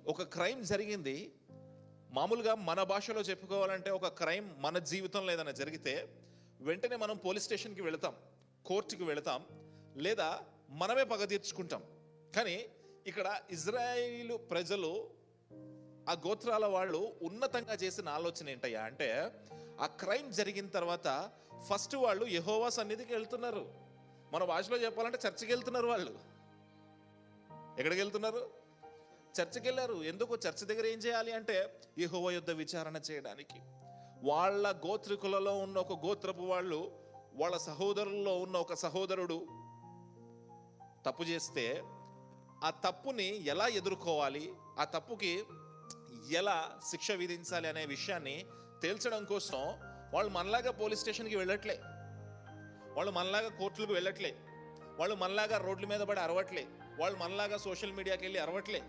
ఒక క్రైమ్ జరిగింది. మామూలుగా మన భాషలో చెప్పుకోవాలంటే ఒక క్రైమ్ మన జీవితంలో ఏదైనా జరిగితే వెంటనే మనం పోలీస్ స్టేషన్కి వెళతాం, కోర్టుకి వెళతాం, లేదా మనమే పగ తీర్చుకుంటాం. కానీ ఇక్కడ ఇజ్రాయేలు ప్రజలు, ఆ గోత్రాల వాళ్ళు ఉన్నతంగా చేసిన ఆలోచన ఏంటయ్యా అంటే, ఆ క్రైమ్ జరిగిన తర్వాత ఫస్ట్ వాళ్ళు యెహోవా సన్నిధికి వెళ్తున్నారు. మన భాషలో చెప్పాలంటే చర్చికి వెళ్తున్నారు. వాళ్ళు ఎక్కడికి వెళ్తున్నారు? చర్చికి వెళ్ళారు. ఎందుకు? చర్చ్ దగ్గర ఏం చేయాలి అంటే యెహోవా యుద్ధ విచారణ చేయడానికి. వాళ్ళ గోత్రికులలో ఉన్న ఒక గోత్రపు వాళ్ళు, వాళ్ళ సహోదరుల్లో ఉన్న ఒక సహోదరుడు తప్పు చేస్తే ఆ తప్పుని ఎలా ఎదుర్కోవాలి, ఆ తప్పుకి ఎలా శిక్ష విధించాలి అనే విషయాన్ని తేల్చడం కోసం వాళ్ళు మనలాగా పోలీస్ స్టేషన్కి వెళ్ళట్లే, వాళ్ళు మనలాగా కోర్టులకు వెళ్ళట్లే, వాళ్ళు మనలాగా రోడ్ల మీద పడి అరవట్లే, వాళ్ళు మనలాగా సోషల్ మీడియాకి వెళ్ళి అరవట్లే.